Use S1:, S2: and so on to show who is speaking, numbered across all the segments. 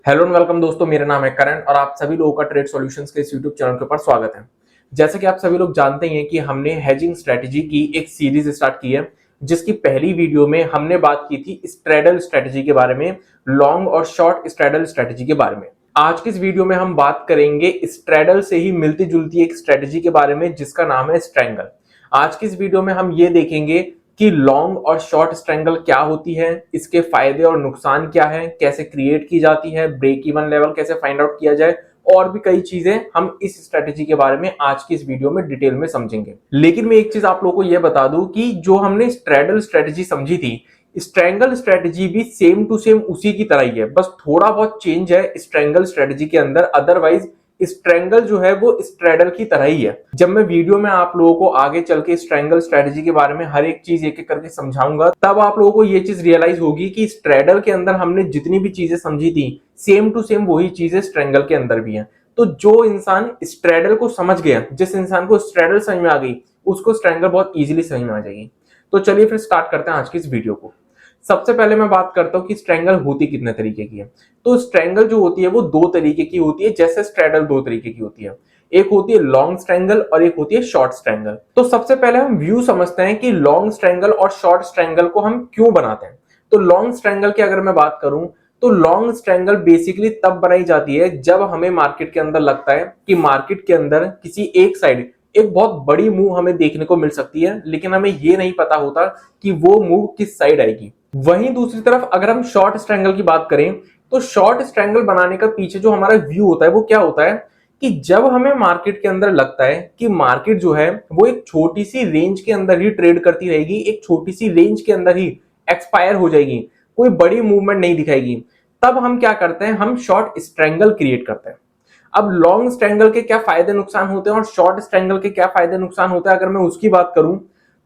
S1: Hello and welcome दोस्तों, मेरा नाम है करण और आप सभी लोगों का ट्रेड सॉल्यूशंस के इस यूट्यूब चैनल के ऊपर स्वागत है। जैसे कि आप सभी लोग जानते हैं कि हमने हेजिंग स्ट्रेटजी की एक सीरीज स्टार्ट की है, जिसकी पहली वीडियो में हमने बात की थी स्ट्रेडल स्ट्रेटजी के बारे में, लॉन्ग और शॉर्ट स्ट्रेडल स्ट्रेटजी के बारे में। आज की इस वीडियो में हम बात करेंगे स्ट्रेडल से ही मिलती जुलती एक स्ट्रेटजी के बारे में, जिसका नाम है स्ट्रैंगल। आज की इस वीडियो में हम ये देखेंगे कि लॉन्ग और शॉर्ट स्ट्रैंगल क्या होती है, इसके फायदे और नुकसान क्या है, कैसे क्रिएट की जाती है, ब्रेक इवन लेवल कैसे फाइंड आउट किया जाए, और भी कई चीजें हम इस स्ट्रेटेजी के बारे में आज की इस वीडियो में डिटेल में समझेंगे। लेकिन मैं एक चीज आप लोगों को यह बता दूं कि जो हमने स्ट्रेडल स्ट्रेटेजी समझी थी, स्ट्रैंगल स्ट्रेटेजी भी सेम टू सेम उसी की तरह ही है, बस थोड़ा बहुत चेंज है स्ट्रैंगल स्ट्रेटेजी के अंदर। अदरवाइज स्ट्रैंगल जो है वो स्ट्रेडल की तरह ही है। जब मैं वीडियो में आप लोगों को आगे चल के स्ट्रैंगल स्ट्रेटजी के बारे में हर एक चीज एक एक करके समझाऊंगा, तब आप लोगों को ये चीज रियलाइज होगी कि स्ट्रेडल के अंदर हमने जितनी भी चीजें समझी थी, सेम टू सेम वही चीजें स्ट्रैंगल के अंदर भी है। तो जो इंसान स्ट्रेडल को समझ गया, जिस इंसान को स्ट्रेडल समझ में आ गई, उसको स्ट्रैंगल बहुत इजीली समझ में आ जाएगी। तो चलिए फिर स्टार्ट करते हैं आज की इस वीडियो को। सबसे पहले मैं बात करता हूं कि स्ट्रैंगल होती कितने तरीके की है। तो स्ट्रैंगल जो होती है वो दो तरीके की होती है, जैसे स्ट्रेडल दो तरीके की होती है। एक होती है लॉन्ग स्ट्रैंगल और एक होती है शॉर्ट स्ट्रैंगल। तो सबसे पहले हम व्यू समझते हैं कि लॉन्ग स्ट्रैंगल और शॉर्ट स्ट्रैंगल को हम क्यों बनाते हैं। तो लॉन्ग स्ट्रैंगल की अगर मैं बात करूं, तो लॉन्ग स्ट्रैंगल बेसिकली तब बनाई जाती है जब हमें मार्केट के अंदर लगता है कि मार्केट के अंदर किसी एक साइड एक बहुत बड़ी मूव हमें देखने को मिल सकती है, लेकिन हमें ये नहीं पता होता कि वो मूव किस साइड आएगी। वहीं दूसरी तरफ अगर हम शॉर्ट स्ट्रैंगल की बात करें, तो शॉर्ट स्ट्रैंगल बनाने का पीछे जो हमारा व्यू होता है वो क्या होता है कि जब हमें मार्केट के अंदर लगता है कि मार्केट जो है वो एक छोटी सी रेंज के अंदर ही ट्रेड करती रहेगी, एक छोटी सी रेंज के अंदर ही एक्सपायर हो जाएगी, कोई बड़ी मूवमेंट नहीं दिखाएगी, तब हम क्या करते हैं, हम शॉर्ट स्ट्रैंगल क्रिएट करते हैं। अब लॉन्ग स्ट्रैंगल के क्या फायदे नुकसान होते हैं और शॉर्ट स्ट्रैंगल के क्या फायदे नुकसान होते हैं, अगर मैं उसकी बात करूं,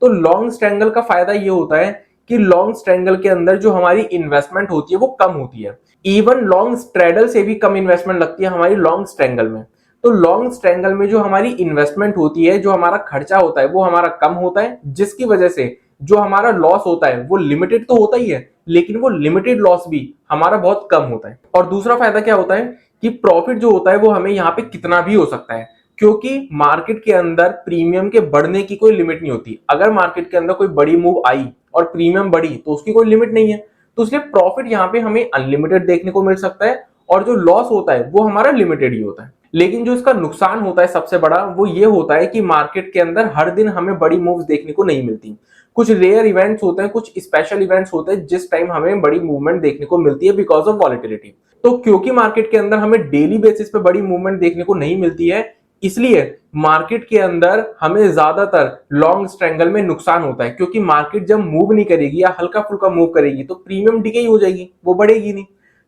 S1: तो लॉन्ग स्ट्रैंगल का फायदा ये होता है कि लॉन्ग स्ट्रैंगल के अंदर जो हमारी इन्वेस्टमेंट होती है वो कम होती है। इवन लॉन्ग स्ट्रेडल से भी कम इन्वेस्टमेंट लगती है हमारी लॉन्ग स्ट्रैंगल में। तो लॉन्ग स्ट्रैंगल में जो हमारी इन्वेस्टमेंट होती है, जो हमारा खर्चा होता है वो हमारा कम होता है, जिसकी वजह से जो हमारा लॉस होता है वो लिमिटेड तो होता ही है, लेकिन वो लिमिटेड लॉस भी हमारा बहुत कम होता है। और दूसरा फायदा क्या होता है कि प्रॉफिट जो होता है वो हमें यहाँ पे कितना भी हो सकता है, क्योंकि मार्केट के अंदर प्रीमियम के बढ़ने की कोई लिमिट नहीं होती। अगर मार्केट के अंदर कोई बड़ी मूव आई और प्रीमियम बढ़ी तो उसकी कोई लिमिट नहीं है, तो इसलिए प्रॉफिट यहाँ पे हमें अनलिमिटेड देखने को मिल सकता है और जो लॉस होता है वो हमारा लिमिटेड ही होता है। लेकिन जो इसका नुकसान होता है सबसे बड़ा, वो ये होता है कि मार्केट के अंदर हर दिन हमें बड़ी मूव्स देखने को नहीं मिलती। कुछ रेयर इवेंट्स होते हैं, कुछ स्पेशल इवेंट्स होते हैं जिस टाइम हमें बड़ी मूवमेंट देखने को मिलती है बिकॉज ऑफ वॉलेटिलिटी। तो क्योंकि मार्केट के अंदर हमें डेली बेसिस पे बड़ी मूवमेंट देखने को नहीं मिलती है, इसलिए मार्केट के अंदर हमें ज्यादातर लॉन्ग स्ट्रैंगल में नुकसान होता है, क्योंकि मार्केट जब मूव नहीं करेगी या हल्का फुल्का मूव करेगी तो प्रीमियम डिके ही हो जाएगी, वो बढ़ेगी नहीं।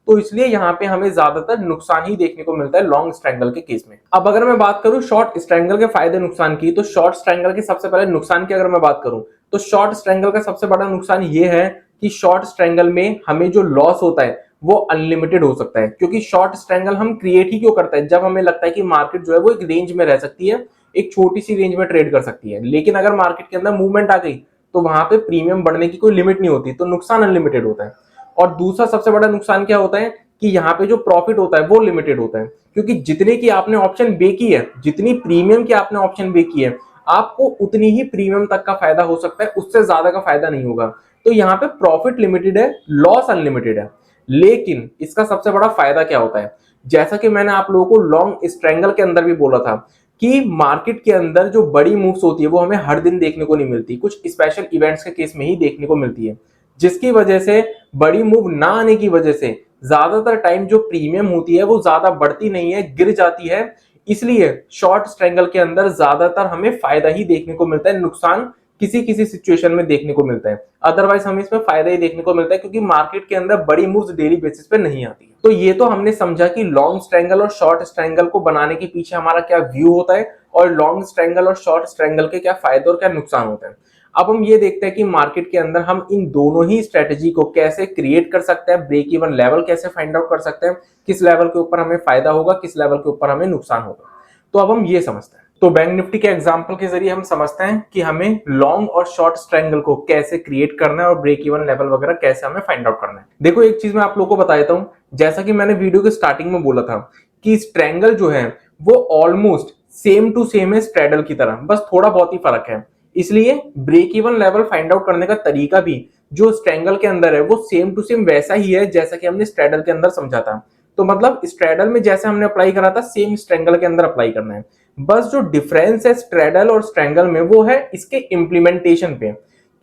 S1: तो इसलिए यहाँ पे हमें ज्यादातर नुकसान ही देखने को मिलता है लॉन्ग स्ट्रैंगल के केस में। अब अगर मैं बात करूं शॉर्ट स्ट्रैंगल के फायदे नुकसान की, तो शॉर्ट स्ट्रैंगल के सबसे पहले नुकसान की अगर मैं बात करूं, तो शॉर्ट स्ट्रैंगल का सबसे बड़ा नुकसान ये है कि शॉर्ट स्ट्रैंगल में हमें जो लॉस होता है वो अनलिमिटेड हो सकता है। क्योंकि शॉर्ट स्ट्रैंगल हम क्रिएट ही क्यों करते हैं, जब हमें लगता है कि मार्केट जो है वो एक रेंज में रह सकती है, एक छोटी सी रेंज में ट्रेड कर सकती है। लेकिन अगर मार्केट के अंदर मूवमेंट आ गई तो वहां पे प्रीमियम बढ़ने की कोई लिमिट नहीं होती, तो नुकसान अनलिमिटेड होता है। और दूसरा सबसे बड़ा नुकसान क्या होता है कि यहाँ पे जो प्रॉफिट होता है वो लिमिटेड होता है, क्योंकि जितने की आपने ऑप्शन बे की है, जितनी प्रीमियम की आपने ऑप्शन बे की है, आपको उतनी ही प्रीमियम तक का फायदा हो सकता है, उससे ज्यादा का फायदा नहीं होगा। तो यहाँ पे प्रॉफिट लिमिटेड है, लॉस अनलिमिटेड है। लेकिन इसका सबसे बड़ा फायदा क्या होता है, जैसा कि मैंने आप लोगों को लॉन्ग स्ट्रैंगल के अंदर भी बोला था कि मार्केट के अंदर जो बड़ी मूव्स होती है वो हमें हर दिन देखने को नहीं मिलती, कुछ स्पेशल इवेंट्स के केस में ही देखने को मिलती है, जिसकी वजह से बड़ी मूव ना आने की वजह से ज्यादातर टाइम जो प्रीमियम होती है वो ज्यादा बढ़ती नहीं है, गिर जाती है। इसलिए शॉर्ट स्ट्रैंगल के अंदर ज्यादातर हमें फायदा ही देखने को मिलता है, नुकसान किसी किसी सिचुएशन में देखने को मिलता है। अदरवाइज हमें इसमें फायदा ही देखने को मिलता है, क्योंकि मार्केट के अंदर बड़ी मूव्स डेली बेसिस पे नहीं आती। तो ये तो हमने समझा कि लॉन्ग स्ट्रैंगल और शॉर्ट स्ट्रैंगल को बनाने के पीछे हमारा क्या व्यू होता है और लॉन्ग स्ट्रैंगल और शॉर्ट स्ट्रैंगल के क्या फायदे और क्या नुकसान होते हैं। अब हम ये देखते हैं कि मार्केट के अंदर हम इन दोनों ही स्ट्रेटेजी को कैसे क्रिएट कर सकते हैं, ब्रेक इवन लेवल कैसे फाइंड आउट कर सकते हैं, किस लेवल के ऊपर हमें फायदा होगा, किस लेवल के ऊपर हमें नुकसान होगा। तो अब हम ये समझते हैं। तो बैंक निफ्टी के एग्जांपल के जरिए हम समझते हैं कि हमें लॉन्ग और शॉर्ट स्ट्रैंगल को कैसे क्रिएट करना है और ब्रेक इवन लेवल वगैरह कैसे हमें फाइंड आउट करना है। देखो एक चीज मैं आप लोगों को बता देता हूं, जैसा कि मैंने वीडियो के स्टार्टिंग में बोला था कि स्ट्रैंगल जो है वो ऑलमोस्ट सेम टू सेम है स्ट्रैडल की तरह, बस थोड़ा बहुत ही फर्क है। इसलिए break even level find out करने का तरीका भी जो स्ट्रैंगल के अंदर है वो सेम टू सेम वैसा ही है जैसा कि हमने स्ट्रैडल के अंदर समझा था। तो मतलब स्ट्रैडल में जैसे हमने अप्लाई करा था सेम स्ट्रैंगल के अंदर अप्लाई करना है। बस जो डिफरेंस है स्ट्रैडल और स्ट्रैंगल में वो है इसके इंप्लीमेंटेशन पे।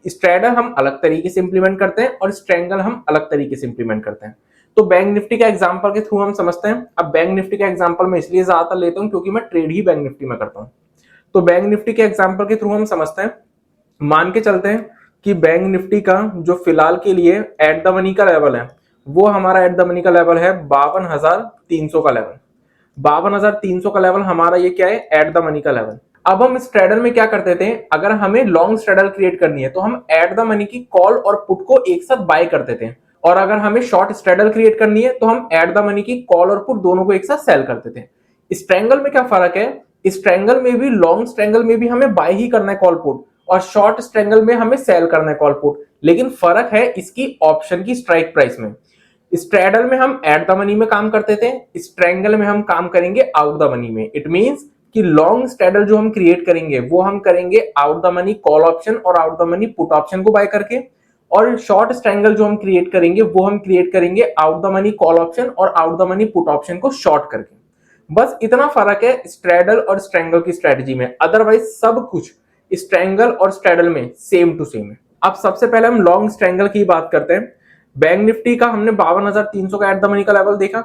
S1: स्ट्रैडल हम अलग तरीके से इंप्लीमेंट करते हैं और स्ट्रैंगल हम अलग तरीके से इंप्लीमेंट करते हैं। तो बैंक निफ्टी का एग्जांपल के थ्रू हम समझते हैं। अब बैंक निफ्टी का एग्जांपल मैं इसलिए ज्यादातर लेता हूं क्योंकि मैं ट्रेड ही बैंक निफ्टी में करता हूं। तो बैंक निफ्टी के एग्जांपल के थ्रू हम समझते हैं। मान के चलते हैं कि बैंक निफ्टी का जो फिलहाल के लिए एट द मनी का लेवल है वो हमारा एट द मनी का लेवल है 52,300 का लेवल। 52,300 का लेवल हमारा ये क्या है, एट द मनी का लेवल। अब हम स्ट्रैडल में क्या करते थे, अगर हमें लॉन्ग स्ट्रैडल क्रिएट करनी है तो हम एट द मनी की कॉल और पुट को एक साथ बाय करते थे, और अगर हमें शॉर्ट स्ट्रैडल क्रिएट करनी है तो हम एट द मनी की कॉल और पुट दोनों को एक साथ सेल करते थे। स्ट्रैंगल में क्या फर्क है, स्ट्रैंगल में भी लॉन्ग स्ट्रैंगल में भी हमें बाय ही करना है कॉल पुट, और शॉर्ट स्ट्रैंगल में हमें सेल करना है कॉल पुट, लेकिन फर्क है इसकी ऑप्शन की स्ट्राइक प्राइस में। स्ट्रैडल में हम एट द मनी में काम करते थे, स्ट्रैंगल में हम काम करेंगे आउट द मनी में। इट मींस कि लॉन्ग स्ट्रैडल जो हम क्रिएट करेंगे वो हम करेंगे out the money call option और out the money put option को बाय करके, और शॉर्ट स्ट्रैंगल जो हम क्रिएट करेंगे वो हम क्रिएट करेंगे out the money call option और out the money put option को शॉर्ट करके। बस इतना फर्क है स्ट्रैडल और स्ट्रैंगल की स्ट्रेटजी में, अदरवाइज सब कुछ स्ट्रैंगल और स्ट्रैडल में सेम टू सेम है। अब सबसे पहले हम लॉन्ग स्ट्रैंगल की बात करते हैं। बैंक निफ्टी का हमने 52,300 का एट द मनी का लेवल देखा।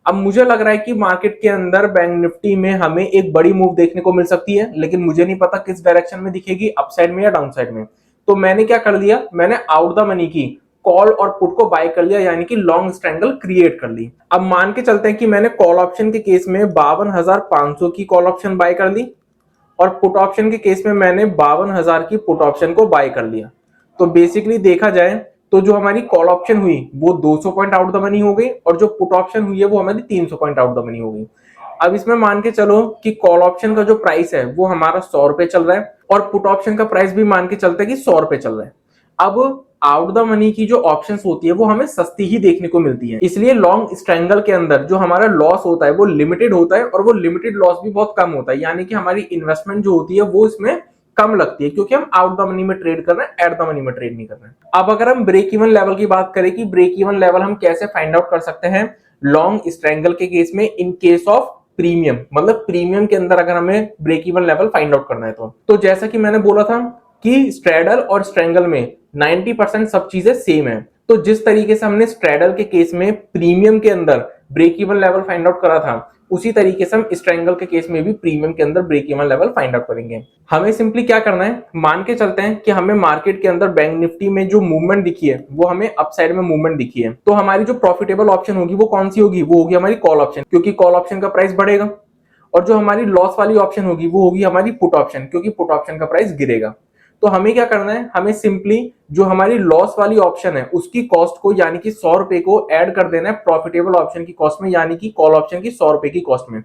S1: अब मुझे लग रहा है कि मार्केट के अंदर बैंक निफ्टी में हमें एक बड़ी मूव देखने को मिल सकती है, लेकिन मुझे नहीं पता किस डायरेक्शन में दिखेगी, अपसाइड में या डाउन साइड में। तो मैंने क्या कर लिया, मैंने आउट द मनी की कॉल और पुट को बाय कर लिया, यानी कि लॉन्ग स्ट्रैंगल क्रिएट कर ली। अब मान के चलते हैं कि मैंने कॉल ऑप्शन के केस में 52,500 की कॉल ऑप्शन बाय कर ली, और पुट ऑप्शन के केस में मैंने 52,000 की पुट ऑप्शन को बाय कर लिया। तो बेसिकली देखा जाए तो जो हमारी कॉल ऑप्शन हुई वो 200 पॉइंट आउट द मनी हो गई, और जो पुट ऑप्शन हुई है वो हमारी 300 पॉइंट आउट द मनी हो गई। अब इसमें मान के चलो कि कॉल ऑप्शन का जो प्राइस है वो हमारा 100 रुपए चल रहा है, और पुट ऑप्शन का प्राइस भी मान के चलते हैं कि 100 रुपए चल रहा है। अब आउट द मनी की जो ऑप्शंस होती है वो हमें सस्ती ही देखने को मिलती है, इसलिए लॉन्ग स्ट्रैंगल के अंदर जो हमारा लॉस होता है वो लिमिटेड होता है, और वो लिमिटेड लॉस भी बहुत कम होता है, यानी कि हमारी इन्वेस्टमेंट जो होती है वो इसमें कम लगती है, क्योंकि हम आउट द मनी में ट्रेड कर रहे हैं, एट द मनी में ट्रेड नहीं कर रहे हैं। अब अगर हम ब्रेक इवन लेवल की बात करें कि ब्रेक इवन लेवल हम कैसे फाइंड आउट कर सकते हैं लॉन्ग स्ट्रैंगल के केस में, इन केस ऑफ प्रीमियम, मतलब प्रीमियम के अंदर अगर हमें break even level find out करना है तो जैसा कि मैंने बोला था कि स्ट्रैडल और स्ट्रैंगल में 90% सब चीजें सेम है। तो जिस तरीके से हमने स्ट्रैडल के केस में प्रीमियम के अंदर break even level find out करा था, उसी तरीके से हम स्ट्रैंगल के केस में भी प्रीमियम के अंदर break even level find out करेंगे। हमें सिंपली क्या करना है, मान के चलते हैं कि हमें मार्केट के अंदर बैंक निफ्टी में जो मूवमेंट दिखी है वो हमें अपसाइड में मूवमेंट दिखी है, तो हमारी जो प्रॉफिटेबल ऑप्शन होगी वो कौन सी होगी, वो होगी हमारी कॉल ऑप्शन, क्योंकि कॉल ऑप्शन का प्राइस बढ़ेगा। और जो हमारी लॉस वाली ऑप्शन होगी वो होगी हमारी पुट ऑप्शन, क्योंकि पुट ऑप्शन का प्राइस गिरेगा। तो हमें क्या करना है, हमें सिंपली जो हमारी लॉस वाली ऑप्शन है उसकी कॉस्ट को, यानी कि 100 रुपए को ऐड कर देना है प्रॉफिटेबल ऑप्शन की कॉस्ट में, यानी कि कॉल ऑप्शन की 100 रुपए की कॉस्ट में।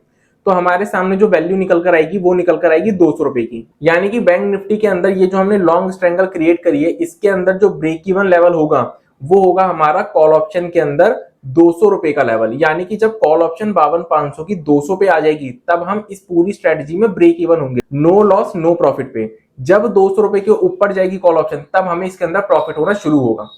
S1: तो हमारे सामने जो वैल्यू निकल कर आएगी वो निकल कर आएगी 200 रुपए की। यानी कि बैंक निफ्टी के अंदर ये जो हमने लॉन्ग स्ट्रैंगल क्रिएट करी है इसके अंदर जो ब्रेक इवन लेवल होगा वो होगा हमारा कॉल ऑप्शन के अंदर 200 रुपए का लेवल। यानी कि जब कॉल ऑप्शन 52,500 की 200 पे आ जाएगी तब हम इस पूरी स्ट्रेटजी में ब्रेक इवन होंगे, नो लॉस नो प्रॉफिट पे। जब 200 रुपए के ऊपर जाएगी कॉल ऑप्शन तब हमें इसके अंदर प्रॉफिट होना शुरू होगा।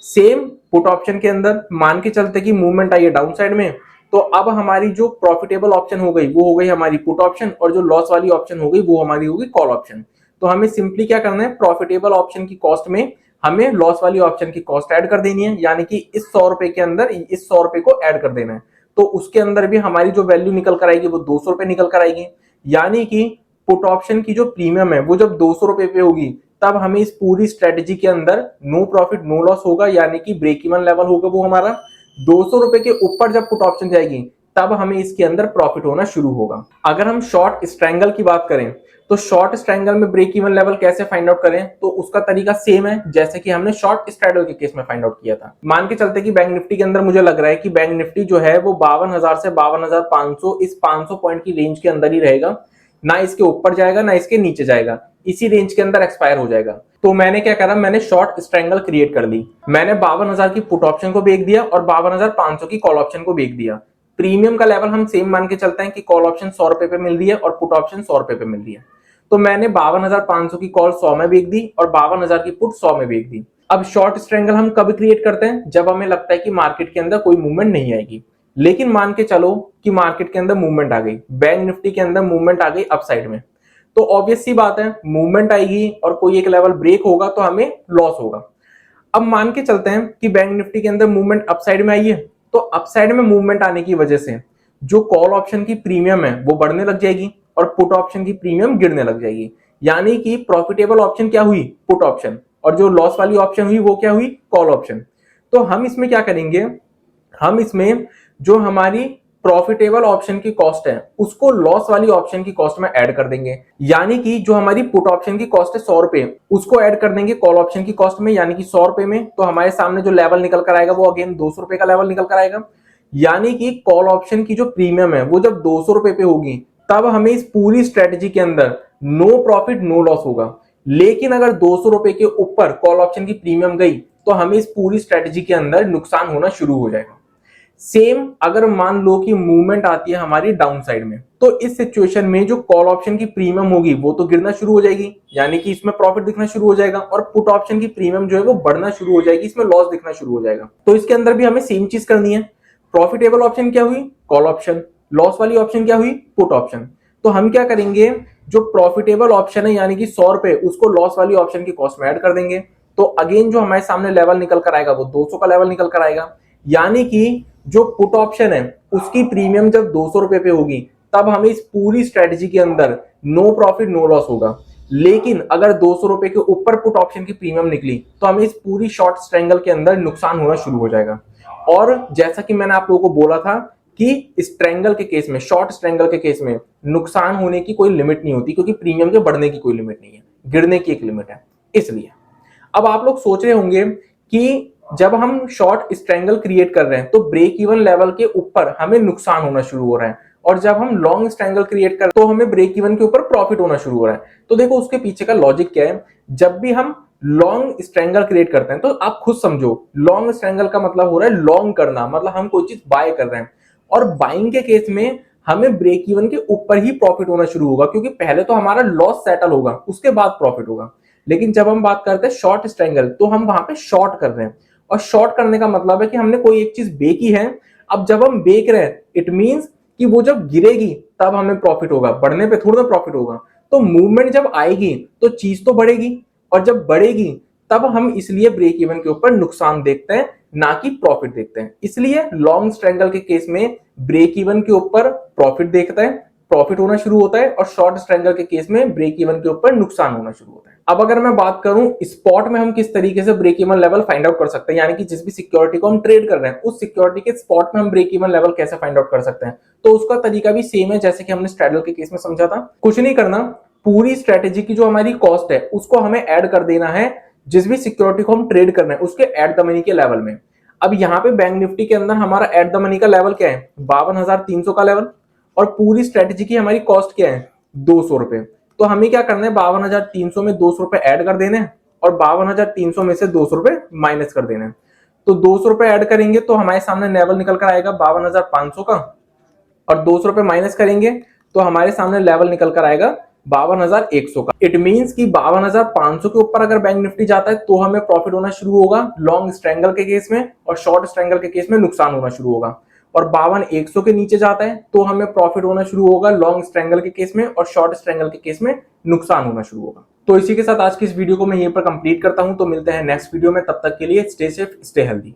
S1: सेम पुट ऑप्शन के अंदर मान के चलते कि मूवमेंट आई है डाउन साइड में, तो अब हमारी जो प्रॉफिटेबल ऑप्शन हो गई वो हो गई हमारी पुट ऑप्शन, और जो लॉस वाली ऑप्शन हो गई वो हमारी होगी कॉल ऑप्शन। तो हमें सिंपली क्या करना है, प्रॉफिटेबल ऑप्शन की कॉस्ट में हमें लॉस वाली ऑप्शन की कॉस्ट ऐड कर देनी है, यानी कि इस 100 रुपए के अंदर इस 100 रुपए को ऐड कर देना है। तो उसके अंदर भी हमारी जो वैल्यू निकल कर आएगी वो 200 रुपए निकल कर आएगी। यानी कि पुट ऑप्शन की जो प्रीमियम है वो जब 200 रुपए पे होगी तब हमें इस पूरी स्ट्रेटजी के अंदर नो प्रॉफिट नो लॉस होगा, यानी कि ब्रेक इवन लेवल होगा वो हमारा 200 रुपए के ऊपर जब पुट ऑप्शन जाएगी तब हमें इसके अंदर प्रॉफिट होना शुरू होगा। अगर हम शॉर्ट स्ट्रैंगल की बात करें तो शॉर्ट स्ट्रैंगल में ब्रेक इवन लेवल कैसे फाइंड आउट करें, तो उसका तरीका सेम है जैसे कि हमने शॉर्ट स्ट्रैडल के केस में फाइंड आउट किया था। मान के चलते कि बैंक निफ्टी के अंदर मुझे लग रहा है कि बैंक निफ्टी जो है वो 52,000 से 52,500 इस 500 पॉइंट की रेंज के अंदर ही रहेगा, ना इसके ऊपर जाएगा ना इसके नीचे जाएगा, इसी रेंज के अंदर एक्सपायर हो जाएगा। तो मैंने क्या करा, मैंने शॉर्ट स्ट्रेंगल क्रिएट कर ली। मैंने 52,000 की पुट ऑप्शन को बेच दिया और 52,500 की कॉल ऑप्शन को बेच दिया। प्रीमियम का लेवल हम सेम मान के चलते हैं कि कॉल ऑप्शन 100 रुपए पे मिल रही है और पुट ऑप्शन 100 रुपए पे मिल रही है। तो मैंने 52,500 की कॉल 100 में बेच दी और 52,000 की पुट 100 में बेच दी। अब शॉर्ट स्ट्रेंगल हम कब क्रिएट करते हैं, जब हमें लगता है कि मार्केट के अंदर कोई मूवमेंट नहीं आएगी। लेकिन मान के चलो कि मार्केट के अंदर मूवमेंट आ गई, बैंक निफ्टी के अंदर मूवमेंट आ गई अपसाइड में, तो ऑब्वियस सी बात है मूवमेंट आएगी और कोई एक लेवल ब्रेक होगा तो हमें लॉस होगा। अब मान के चलते हैं कि बैंक निफ्टी के अंदर मूवमेंट अपसाइड में आई है, तो अपसाइड में मूवमेंट आने की वजह से जो कॉल ऑप्शन की प्रीमियम है वो बढ़ने लग जाएगी और पुट ऑप्शन की प्रीमियम गिरने लग जाएगी। यानी कि प्रॉफिटेबल ऑप्शन क्या हुई, पुट ऑप्शन, और जो लॉस वाली ऑप्शन हुई वो क्या हुई, कॉल ऑप्शन। तो हम इसमें क्या करेंगे, हम इसमें जो हमारी प्रॉफिटेबल ऑप्शन की कॉस्ट है उसको लॉस वाली ऑप्शन की कॉस्ट में ऐड कर देंगे। यानी कि जो हमारी पुट ऑप्शन की कॉस्ट है 100 रुपए, उसको ऐड कर देंगे कॉल ऑप्शन की कॉस्ट में, यानी कि 100 रुपए में। तो हमारे सामने जो लेवल निकल कर आएगा वो अगेन 200 रुपए का लेवल निकल कर आएगा। यानी कि कॉल ऑप्शन की जो प्रीमियम है वो जब 200 रुपए पे होगी तब हमें इस पूरी स्ट्रेटेजी के अंदर नो प्रॉफिट नो लॉस होगा। लेकिन अगर 200 रुपए के ऊपर कॉल ऑप्शन की प्रीमियम गई तो हमें इस पूरी स्ट्रेटेजी के अंदर नुकसान होना शुरू हो जाएगा। सेम अगर मान लो कि मूवमेंट आती है हमारी डाउन साइड में, तो इस सिचुएशन में जो कॉल ऑप्शन की प्रीमियम होगी वो तो गिरना शुरू हो जाएगी, यानी कि इसमें प्रॉफिट दिखना शुरू हो जाएगा, और पुट ऑप्शन की प्रीमियम जो है वो बढ़ना शुरू हो जाएगी, इसमें लॉस दिखना शुरू हो जाएगा। तो इसके अंदर भी हमें सेम चीज करनी है। प्रॉफिटेबल ऑप्शन क्या हुई, कॉल ऑप्शन, लॉस वाली ऑप्शन क्या हुई, पुट ऑप्शन। तो हम क्या करेंगे, जो प्रॉफिटेबल ऑप्शन है यानी कि 100 रुपए, उसको लॉस वाली ऑप्शन की कॉस्ट में ऐड कर देंगे। तो अगेन जो हमारे सामने लेवल निकल कर आएगा वो 200 का लेवल निकल कर आएगा। यानी कि जो पुट ऑप्शन है उसकी प्रीमियम जब 200 रुपए पे होगी तब हमें इस पूरी स्ट्रेटेजी के अंदर नो प्रॉफिट नो लॉस होगा। लेकिन अगर 200 रुपए के ऊपर पुट ऑप्शन की प्रीमियम निकली तो हमें इस पूरी शॉर्ट स्ट्रेंगल के अंदर नुकसान होना शुरू हो जाएगा। और जैसा कि मैंने आप लोगों को बोला था कि स्ट्रेंगल के केस में, शॉर्ट स्ट्रेंगल के केस में नुकसान होने की कोई लिमिट नहीं होती, क्योंकि प्रीमियम के बढ़ने की कोई लिमिट नहीं है, गिरने की एक लिमिट है। इसलिए अब आप लोग सोच रहे होंगे कि जब हम शॉर्ट स्ट्रेंगल क्रिएट कर रहे हैं तो ब्रेक इवन लेवल के ऊपर हमें नुकसान होना शुरू हो रहा है, और जब हम लॉन्ग स्ट्रेंगल क्रिएट कर रहे हैं तो हमें ब्रेक इवन के ऊपर प्रॉफिट होना शुरू हो रहा है। तो देखो उसके पीछे का लॉजिक क्या है। जब भी हम लॉन्ग स्ट्रेंगल क्रिएट करते हैं तो आप खुद समझो, लॉन्ग स्ट्रेंगल का मतलब हो रहा है लॉन्ग करना, मतलब हम कोई चीज बाय कर रहे हैं, और बाइंग के केस में हमें ब्रेक इवन के ऊपर ही प्रॉफिट होना शुरू होगा, क्योंकि पहले तो हमारा लॉस सेटल होगा उसके बाद प्रॉफिट होगा। लेकिन जब हम बात करते हैं शॉर्ट स्ट्रेंगल तो हम वहां पे शॉर्ट कर रहे हैं, और शॉर्ट करने का मतलब है कि हमने कोई एक चीज बेची है, अब जब हम बेच रहे हैं इट मींस कि वो जब गिरेगी तब हमें प्रॉफिट होगा, बढ़ने पे थोड़ा प्रॉफिट होगा। तो मूवमेंट जब आएगी तो चीज तो बढ़ेगी, और जब बढ़ेगी तब हम इसलिए ब्रेक इवन के ऊपर नुकसान देखते हैं, ना कि प्रॉफिट देखते हैं। इसलिए लॉन्ग स्ट्रेंगल के केस में ब्रेक इवन के ऊपर प्रॉफिट देखते हैं, प्रॉफिट होना शुरू होता है, और शॉर्ट स्ट्रेंगल के केस में ब्रेक इवन के ऊपर नुकसान होना शुरू होता है। अब अगर मैं बात करूं स्पॉट में हम किस तरीके से break even level find out कर सकते हैं, यानी कि जिस भी सिक्योरिटी को हम ट्रेड कर रहे हैं उस सिक्योरिटी के स्पॉट में हम ब्रेक इवन लेवल कैसे फाइंड आउट कर सकते हैं, तो उसका तरीका भी सेम है जैसे कि हमने स्ट्रैडल के केस में समझा था। कुछ नहीं करना, पूरी स्ट्रेटेजी की जो हमारी कॉस्ट है उसको हमें ऐड कर देना है जिस भी सिक्योरिटी को हम ट्रेड कर रहे हैं उसके एट द मनी के लेवल में। अब यहाँ पे बैंक निफ्टी के अंदर हमारा एट द मनी का लेवल क्या है, 52,300 का लेवल, और पूरी स्ट्रेटेजी की हमारी कॉस्ट क्या है, 200 रुपए। तो हमें क्या करना है, 52,300 में 200 रुपए ऐड कर देने हैं और 52,300 में से 200 रुपए माइनस कर देने हैं। तो 200 रुपए ऐड करेंगे तो हमारे सामने लेवल निकल कर आएगा 52,500 का, और 200 रुपए माइनस करेंगे तो हमारे सामने लेवल निकल कर आएगा 52,100 का। इट मींस कि 52,500 के ऊपर अगर बैंक निफ्टी जाता है तो हमें प्रॉफिट होना शुरू होगा लॉन्ग स्ट्रेंगल के केस में, और शॉर्ट स्ट्रेंगल के केस में नुकसान होना शुरू होगा। और 52,100 के नीचे जाता है तो हमें प्रॉफिट होना शुरू होगा लॉन्ग स्ट्रेंगल के केस में, और शॉर्ट स्ट्रेंगल के केस में नुकसान होना शुरू होगा। तो इसी के साथ आज की इस वीडियो को मैं यहीं पर कंप्लीट करता हूं। तो मिलते हैं नेक्स्ट वीडियो में, तब तक के लिए स्टे सेफ स्टे हेल्दी।